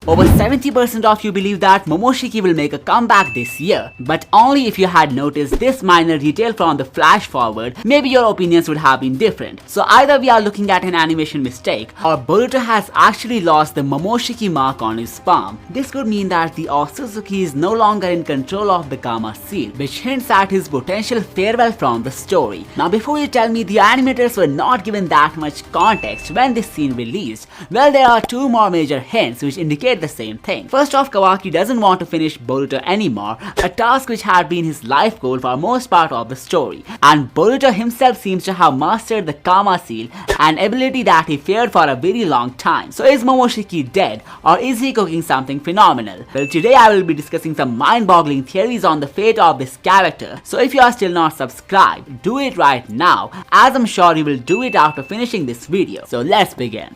Over 70% of you believe that Momoshiki will make a comeback this year, but only if you had noticed this minor detail from the flash forward, maybe your opinions would have been different. So either we are looking at an animation mistake, or Boruto has actually lost the Momoshiki mark on his palm. This could mean that the otsutsuki is no longer in control of the Kama seal, which hints at his potential farewell from the story. Now before you tell me the animators were not given that much context when this scene released, well, there are two more major hints which indicate the same thing. First off, Kawaki doesn't want to finish Boruto anymore, a task which had been his life goal for most part of the story, and Boruto himself seems to have mastered the Kama seal, an ability that he feared for a very long time. So is Momoshiki dead, or is he cooking something phenomenal? Well, today I will be discussing some mind-boggling theories on the fate of this character, so if you are still not subscribed, do it right now, as I'm sure you will do it after finishing this video. So let's begin.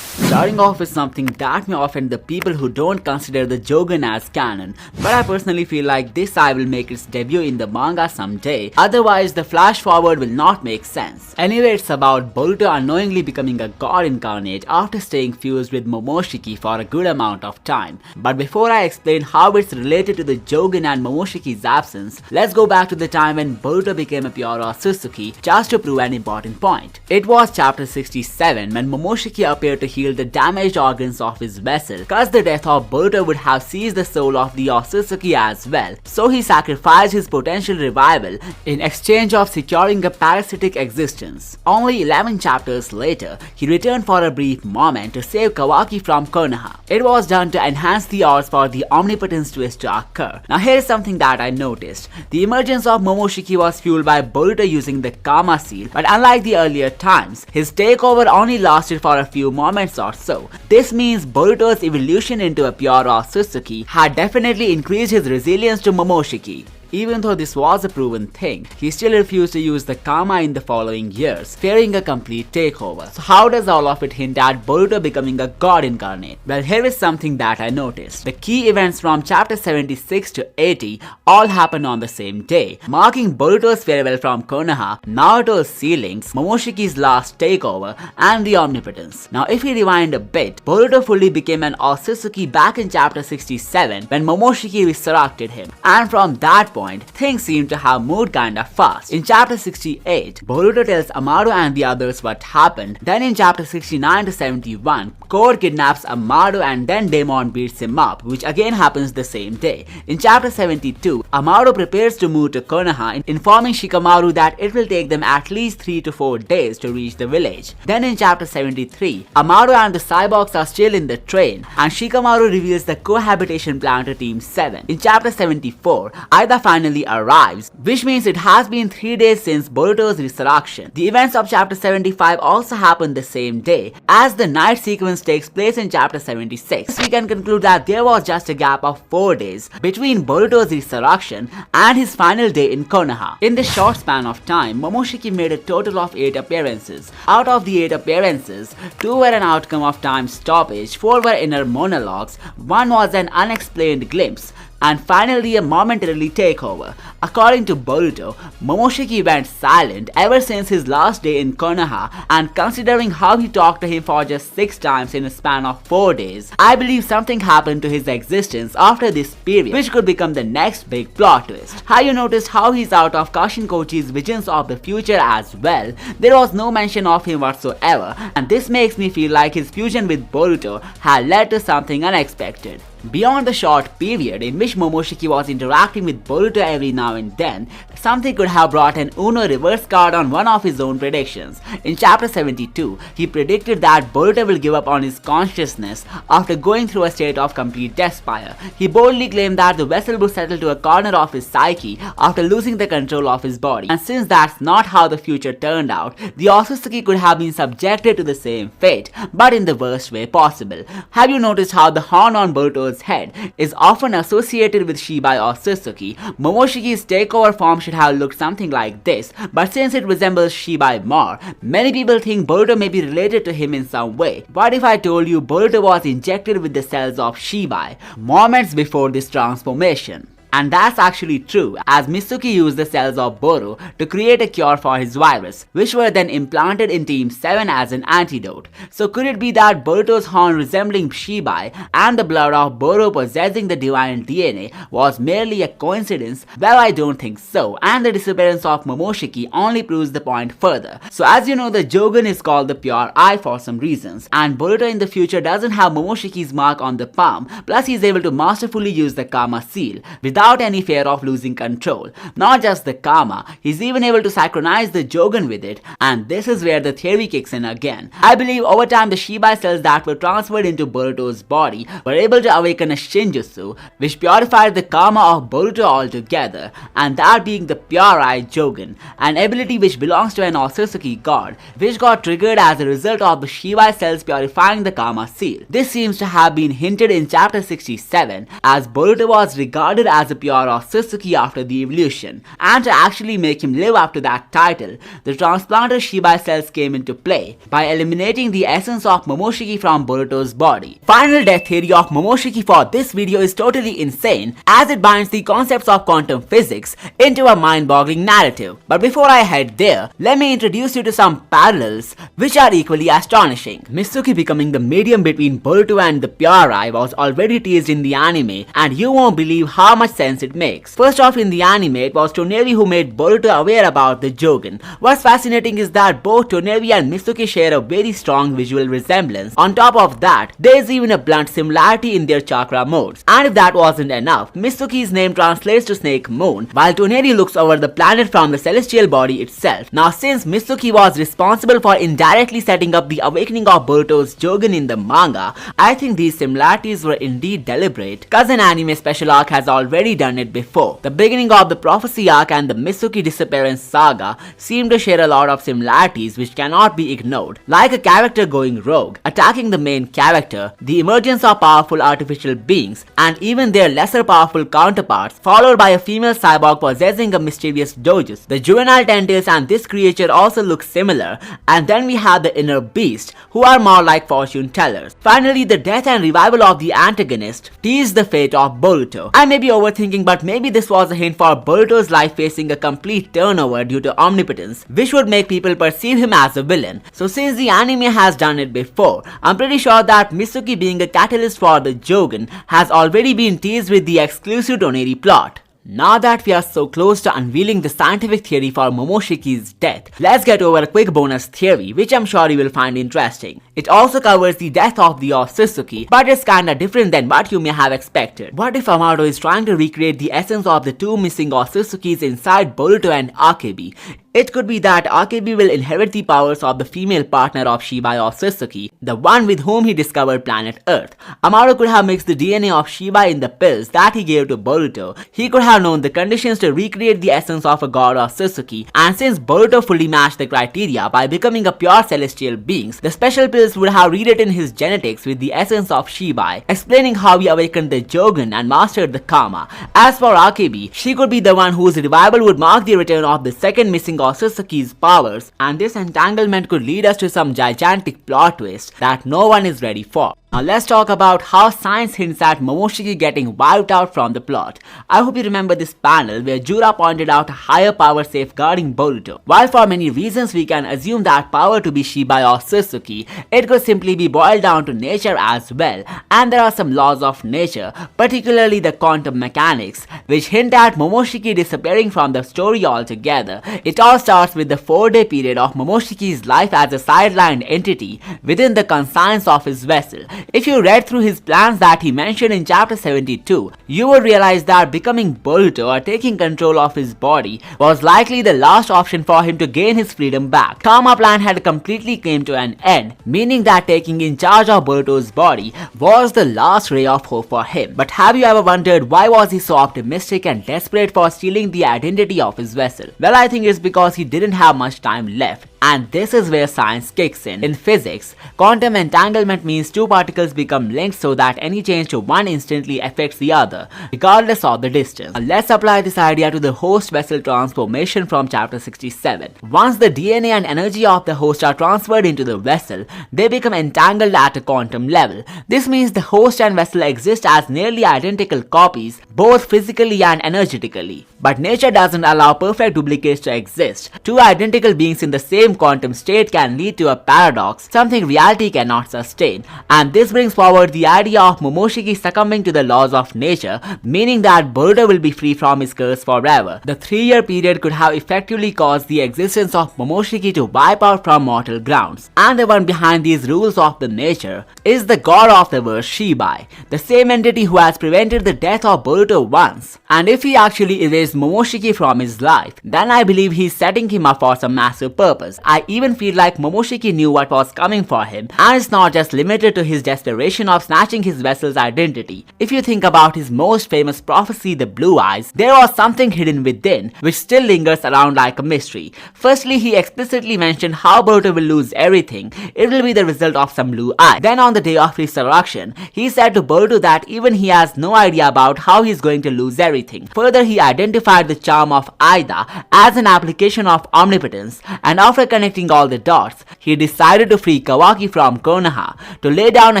Starting off with something that may offend the people who don't consider the Jogan as canon, but I personally feel like this eye will make its debut in the manga someday, otherwise the flash forward will not make sense. Anyway, it's about Boruto unknowingly becoming a god incarnate after staying fused with Momoshiki for a good amount of time. But before I explain how it's related to the Jogan and Momoshiki's absence, let's go back to the time when Boruto became a pure otsutsuki just to prove an important point. It was chapter 67 when Momoshiki appeared to heal the damaged organs of his vessel, cause the death of Boruto would have seized the soul of the otsutsuki as well, so he sacrificed his potential revival in exchange of securing a parasitic existence. Only 11 chapters later, he returned for a brief moment to save Kawaki from Konoha. It was done to enhance the odds for the omnipotence twist to occur. Now here is something that I noticed. The emergence of Momoshiki was fueled by Boruto using the Kama seal, but unlike the earlier times, his takeover only lasted for a few moments or so. This means Boruto's evolution into a pure otsutsuki had definitely increased his resilience to Momoshiki. Even though this was a proven thing, he still refused to use the Kama in the following years, fearing a complete takeover. So how does all of it hint at Boruto becoming a god incarnate? Well, here is something that I noticed. The key events from chapter 76 to 80 all happen on the same day, marking Boruto's farewell from Konoha, Naruto's sealings, Momoshiki's last takeover, and the omnipotence. Now if we rewind a bit, Boruto fully became an otsutsuki back in chapter 67 when Momoshiki resurrected him, and from that point, things seem to have moved kinda fast. In chapter 68, Boruto tells Amado and the others what happened. Then in chapter 69 to 71, Cord kidnaps Amado and then Daemon beats him up, which again happens the same day. In chapter 72, Amado prepares to move to Konoha, informing Shikamaru that it will take them at least 3 to 4 days to reach the village. Then in chapter 73, Amado and the cyborgs are still in the train, and Shikamaru reveals the cohabitation plan to Team 7. In chapter 74, Aida finally arrives, which means it has been 3 days since Boruto's resurrection. The events of chapter 75 also happen the same day, as the night sequence takes place in chapter 76. We can conclude that there was just a gap of 4 days between Boruto's resurrection and his final day in Konoha. In this short span of time, Momoshiki made a total of 8 appearances. Out of the 8 appearances, 2 were an outcome of time stoppage, 4 were inner monologues, 1 was an unexplained glimpse, and finally a momentarily takeover. According to Boruto, Momoshiki went silent ever since his last day in Konoha, and considering how he talked to him for just 6 times in a span of 4 days, I believe something happened to his existence after this period, which could become the next big plot twist. Have you noticed how he's out of Kashin Kochi's visions of the future as well? There was no mention of him whatsoever, and this makes me feel like his fusion with Boruto had led to something unexpected. Beyond the short period in which Momoshiki was interacting with Boruto every now and then, something could have brought an Uno reverse card on one of his own predictions. In chapter 72, he predicted that Boruto will give up on his consciousness after going through a state of complete despair. He boldly claimed that the vessel would settle to a corner of his psyche after losing the control of his body. And since that's not how the future turned out, the otsutsuki could have been subjected to the same fate, but in the worst way possible. Have you noticed how the horn on Boruto's head is often associated with Shibai or Otsutsuki? Momoshiki's takeover form should have looked something like this, but since it resembles Shibai more, many people think Boruto may be related to him in some way. What if I told you Boruto was injected with the cells of Shibai moments before this transformation? And that's actually true, as Mitsuki used the cells of Boruto to create a cure for his virus, which were then implanted in Team 7 as an antidote. So could it be that Boruto's horn resembling Shibai and the blood of Boruto possessing the divine DNA was merely a coincidence? Well, I don't think so, and the disappearance of Momoshiki only proves the point further. So as you know, the Jogan is called the pure eye for some reasons, and Boruto in the future doesn't have Momoshiki's mark on the palm, plus he's able to masterfully use the Karma seal without any fear of losing control. Not just the Karma, he's even able to synchronize the Jogan with it, and this is where the theory kicks in again. I believe over time the Shibai cells that were transferred into Boruto's body were able to awaken a Shinjutsu, which purified the Karma of Boruto altogether, and that being the Pure Eye Jogan, an ability which belongs to an otsutsuki god, which got triggered as a result of the Shibai cells purifying the Karma seal. This seems to have been hinted in chapter 67, as Boruto was regarded as a pure otsutsuki after the evolution, and to actually make him live up to that title, the transplanted Shibai cells came into play by eliminating the essence of Momoshiki from Boruto's body. Final death theory of Momoshiki for this video is totally insane, as it binds the concepts of quantum physics into a mind-boggling narrative. But before I head there, let me introduce you to some parallels which are equally astonishing. Mitsuki becoming the medium between Boruto and the Pure Eye was already teased in the anime, and you won't believe how much sense it makes. First off, in the anime, it was Tonevi who made Boruto aware about the Jogan. What's fascinating is that both Tonevi and Mitsuki share a very strong visual resemblance. On top of that, there is even a blunt similarity in their chakra modes. And if that wasn't enough, Mitsuki's name translates to Snake Moon, while Tonevi looks over the planet from the celestial body itself. Now, since Mitsuki was responsible for indirectly setting up the awakening of Boruto's Jogan in the manga, I think these similarities were indeed deliberate, cause an anime special arc has already done it before. The beginning of the prophecy arc and the Mitsuki disappearance saga seem to share a lot of similarities which cannot be ignored, like a character going rogue, attacking the main character, the emergence of powerful artificial beings, and even their lesser powerful counterparts, followed by a female cyborg possessing a mysterious dojus. The juvenile tentacles and this creature also look similar, and then we have the inner beast, who are more like fortune tellers. Finally, the death and revival of the antagonist tease the fate of Boruto. I may be overthinking, but maybe this was a hint for Boruto's life facing a complete turnover due to omnipotence, which would make people perceive him as a villain. So since the anime has done it before, I'm pretty sure that Mitsuki being a catalyst for the Jogan has already been teased with the exclusive Toneri plot. Now that we are so close to unveiling the scientific theory for Momoshiki's death, let's get over a quick bonus theory which I'm sure you will find interesting. It also covers the death of the otsutsuki, but it's kinda different than what you may have expected. What if Amado is trying to recreate the essence of the two missing otsutsukis inside Boruto and Akebi? It could be that Akebi will inherit the powers of the female partner of Shibai Otsutsuki, the one with whom he discovered planet Earth. Amado could have mixed the DNA of Shibai in the pills that he gave to Boruto. He could have known the conditions to recreate the essence of a god Otsutsuki, and since Boruto fully matched the criteria by becoming a pure celestial being, the special pills would have rewritten his genetics with the essence of Shibai, explaining how he awakened the Jogan and mastered the Karma. As for Akebi, she could be the one whose revival would mark the return of the second missing Otsutsuki's powers, and this entanglement could lead us to some gigantic plot twist that no one is ready for. Now let's talk about how science hints at Momoshiki getting wiped out from the plot. I hope you remember this panel where Jura pointed out a higher power safeguarding Boruto. While for many reasons we can assume that power to be Shibai or Otsutsuki, it could simply be boiled down to nature as well, and there are some laws of nature, particularly the quantum mechanics, which hint at Momoshiki disappearing from the story altogether. It all starts with the 4-day period of Momoshiki's life as a sidelined entity within the conscience of his vessel. If you read through his plans that he mentioned in chapter 72, you would realize that becoming Boruto or taking control of his body was likely the last option for him to gain his freedom back. Karma plan had completely came to an end, meaning that taking in charge of Boruto's body was the last ray of hope for him. But have you ever wondered why was he so optimistic and desperate for stealing the identity of his vessel? Well, I think it's because he didn't have much time left. And this is where science kicks in. In physics, quantum entanglement means two particles become linked so that any change to one instantly affects the other, regardless of the distance. Now let's apply this idea to the host vessel transformation from chapter 67. Once the DNA and energy of the host are transferred into the vessel, they become entangled at a quantum level. This means the host and vessel exist as nearly identical copies, both physically and energetically. But nature doesn't allow perfect duplicates to exist. Two identical beings in the same quantum state can lead to a paradox, something reality cannot sustain. And this brings forward the idea of Momoshiki succumbing to the laws of nature, meaning that Boruto will be free from his curse forever. The 3-year period could have effectively caused the existence of Momoshiki to wipe out from mortal grounds. And the one behind these rules of the nature is the god of the verse Shibai, the same entity who has prevented the death of Boruto once. And if he actually erased Momoshiki from his life, then I believe he's setting him up for some massive purpose. I even feel like Momoshiki knew what was coming for him, and it's not just limited to his desperation of snatching his vessel's identity. If you think about his most famous prophecy, the blue eyes, there was something hidden within, which still lingers around like a mystery. Firstly, he explicitly mentioned how Boruto will lose everything. It will be the result of some blue eye. Then on the day of resurrection, he said to Boruto that even he has no idea about how he's going to lose everything. Further, he identified the charm of Aida as an application of omnipotence, and after connecting all the dots, he decided to free Kawaki from Konoha to lay down a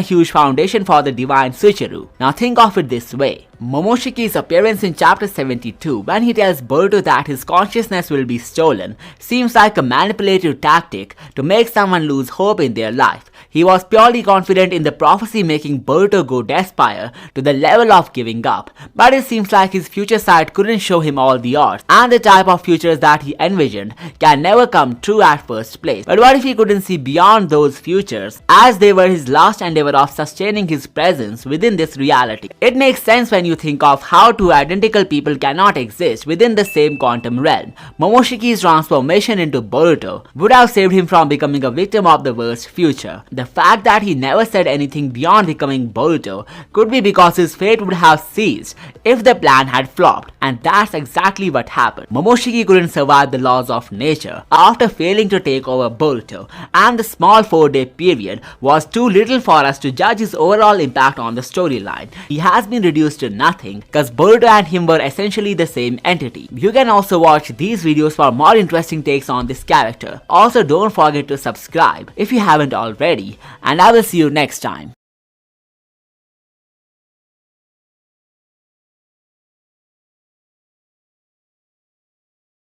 huge foundation for the divine switcheroo. Now think of it this way. Momoshiki's appearance in chapter 72 when he tells Boruto that his consciousness will be stolen seems like a manipulative tactic to make someone lose hope in their life. He was purely confident in the prophecy making Boruto go despair to the level of giving up, but it seems like his future sight couldn't show him all the odds, and the type of futures that he envisioned can never come true at first place. But what if he couldn't see beyond those futures, as they were his last endeavor of sustaining his presence within this reality? It makes sense when you think of how two identical people cannot exist within the same quantum realm. Momoshiki's transformation into Boruto would have saved him from becoming a victim of the worst future. The fact that he never said anything beyond becoming Boruto could be because his fate would have ceased if the plan had flopped, and that's exactly what happened. Momoshiki couldn't survive the laws of nature after failing to take over Boruto, and the small 4-day period was too little for us to judge his overall impact on the storyline. He has been reduced to nothing because Boruto and him were essentially the same entity. You can also watch these videos for more interesting takes on this character. Also, don't forget to subscribe if you haven't already, and I will see you next time.